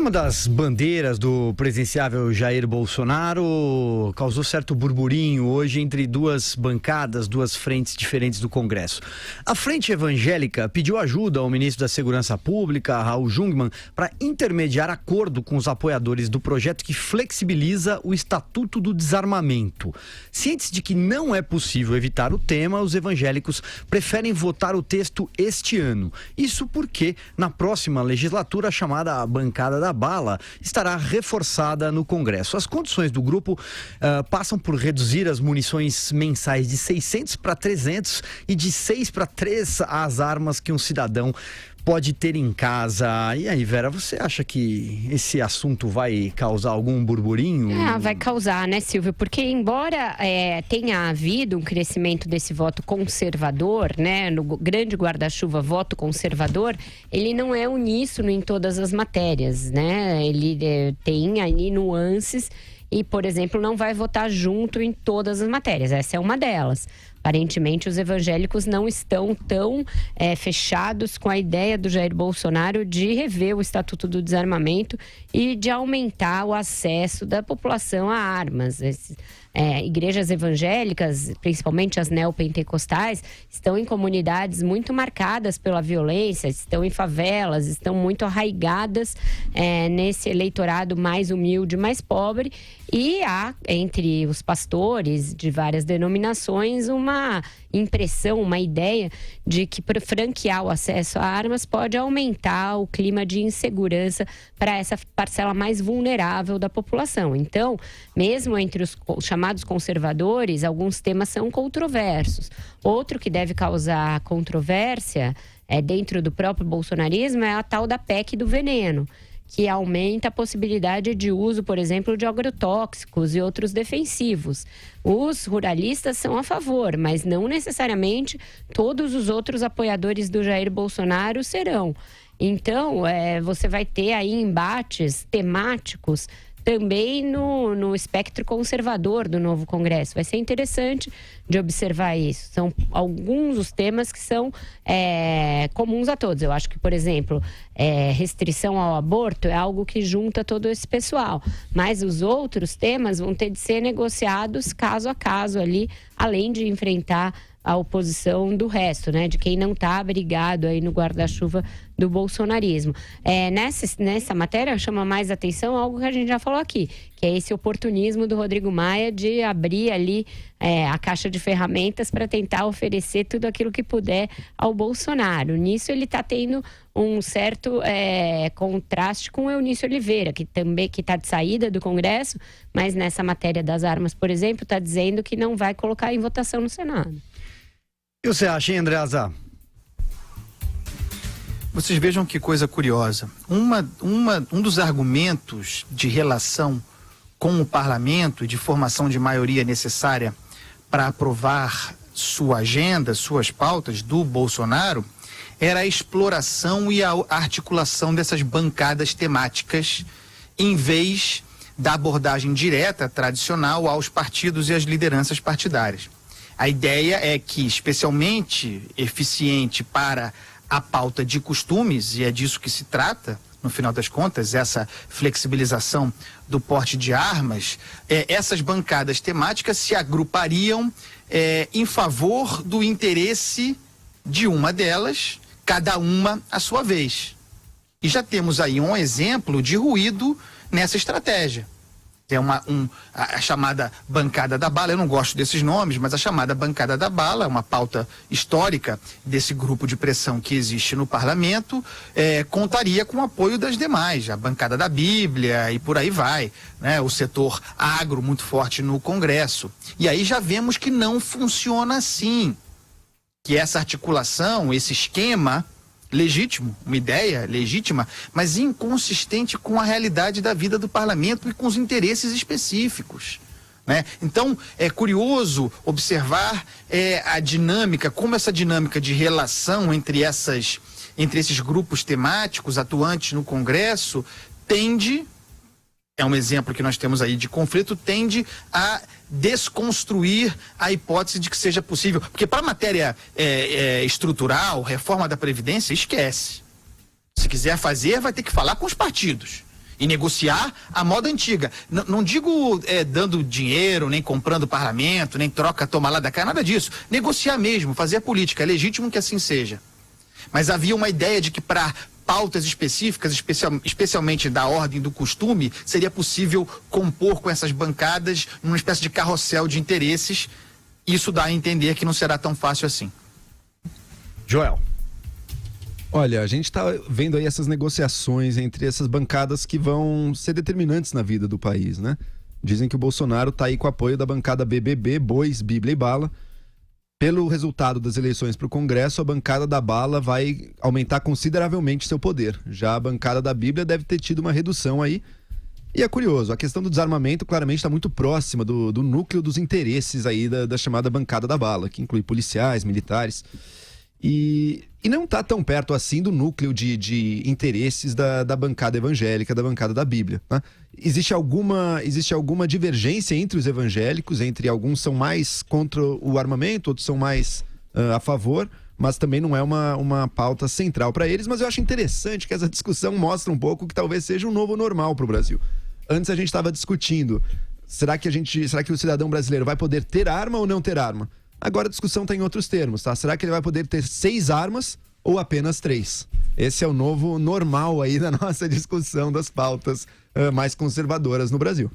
tema das bandeiras do presidenciável Jair Bolsonaro causou certo burburinho hoje entre duas bancadas, duas frentes diferentes do Congresso. A frente evangélica pediu ajuda ao ministro da Segurança Pública, Raul Jungmann, para intermediar acordo com os apoiadores do projeto que flexibiliza o Estatuto do Desarmamento. Cientes de que não é possível evitar o tema, os evangélicos preferem votar o texto este ano. Isso porque, na próxima legislatura, a chamada bancada da bala estará reforçada no Congresso. As condições do grupo passam por reduzir as munições mensais de 600 para 300 e de 6 para 3 as armas que um cidadão pode ter em casa. E aí, Vera, você acha que esse assunto vai causar algum burburinho? Vai causar, né, Silvio? Porque embora tenha havido um crescimento desse voto conservador, né, no grande guarda-chuva voto conservador, ele não é uníssono em todas as matérias, né? Ele tem aí nuances e, por exemplo, não vai votar junto em todas as matérias. Essa é uma delas. Aparentemente, os evangélicos não estão tão fechados com a ideia do Jair Bolsonaro de rever o Estatuto do Desarmamento e de aumentar o acesso da população a armas. Igrejas evangélicas, principalmente as neopentecostais, estão em comunidades muito marcadas pela violência, estão em favelas, estão muito arraigadas nesse eleitorado mais humilde, mais pobre. E há, entre os pastores de várias denominações, uma impressão, uma ideia de que franquear o acesso a armas pode aumentar o clima de insegurança para essa parcela mais vulnerável da população. Então, mesmo entre os chamados conservadores, alguns temas são controversos. Outro que deve causar controvérsia dentro do próprio bolsonarismo é a tal da PEC do veneno, que aumenta a possibilidade de uso, por exemplo, de agrotóxicos e outros defensivos. Os ruralistas são a favor, mas não necessariamente todos os outros apoiadores do Jair Bolsonaro serão. Então, você vai ter aí embates temáticos também no espectro conservador do novo Congresso. Vai ser interessante de observar isso. São alguns dos temas que são comuns a todos. Eu acho que, por exemplo, restrição ao aborto é algo que junta todo esse pessoal. Mas os outros temas vão ter de ser negociados caso a caso ali, além de enfrentar a oposição do resto, né? De quem não está abrigado aí no guarda-chuva do bolsonarismo. Nessa matéria chama mais atenção algo que a gente já falou aqui, que é esse oportunismo do Rodrigo Maia de abrir ali a caixa de ferramentas para tentar oferecer tudo aquilo que puder ao Bolsonaro. Nisso ele está tendo um certo contraste com o Eunício Oliveira, que também está de saída do Congresso, mas nessa matéria das armas, por exemplo, está dizendo que não vai colocar em votação no Senado. E você acha, hein, Andreasa? Vocês vejam que coisa curiosa. Um dos argumentos de relação com o parlamento e de formação de maioria necessária para aprovar sua agenda, suas pautas do Bolsonaro, era a exploração e a articulação dessas bancadas temáticas, em vez da abordagem direta, tradicional, aos partidos e às lideranças partidárias. A ideia é que, especialmente eficiente para a pauta de costumes, e é disso que se trata, no final das contas, essa flexibilização do porte de armas, essas bancadas temáticas se agrupariam em favor do interesse de uma delas, cada uma à sua vez. E já temos aí um exemplo de ruído nessa estratégia. É a chamada bancada da bala. Eu não gosto desses nomes, mas a chamada bancada da bala é uma pauta histórica desse grupo de pressão que existe no parlamento, contaria com o apoio das demais, a bancada da Bíblia e por aí vai, né? O setor agro muito forte no Congresso. E aí já vemos que não funciona assim, que essa articulação, esse esquema legítimo, uma ideia legítima, mas inconsistente com a realidade da vida do parlamento e com os interesses específicos, né? Então, é curioso observar a dinâmica, como essa dinâmica de relação entre esses grupos temáticos atuantes no Congresso tende, é um exemplo que nós temos aí de conflito, tende a desconstruir a hipótese de que seja possível. Porque para a matéria estrutural, reforma da Previdência, esquece. Se quiser fazer, vai ter que falar com os partidos. E negociar a moda antiga. Não digo dando dinheiro, nem comprando parlamento, nem troca, toma lá da cá, nada disso. Negociar mesmo, fazer a política. É legítimo que assim seja. Mas havia uma ideia de que para pautas específicas, especialmente da ordem do costume, seria possível compor com essas bancadas numa espécie de carrossel de interesses. Isso dá a entender que não será tão fácil assim. Joel. Olha, a gente está vendo aí essas negociações entre essas bancadas que vão ser determinantes na vida do país, né? Dizem que o Bolsonaro está aí com o apoio da bancada BBB, Bois, Bíblia e Bala. Pelo resultado das eleições para o Congresso, a bancada da Bala vai aumentar consideravelmente seu poder. Já a bancada da Bíblia deve ter tido uma redução aí. E é curioso, a questão do desarmamento claramente está muito próxima do núcleo dos interesses aí da chamada bancada da Bala, que inclui policiais, militares. E não está tão perto assim do núcleo de interesses da bancada evangélica, da bancada da Bíblia, né? Existe alguma divergência entre os evangélicos, entre alguns são mais contra o armamento, outros são mais a favor, mas também não é uma pauta central para eles. Mas eu acho interessante que essa discussão mostra um pouco que talvez seja um novo normal para o Brasil. Antes a gente estava discutindo, será que o cidadão brasileiro vai poder ter arma ou não ter arma? Agora a discussão está em outros termos, tá? Será que ele vai poder ter 6 armas ou apenas 3? Esse é o novo normal aí da nossa discussão das pautas mais conservadoras no Brasil.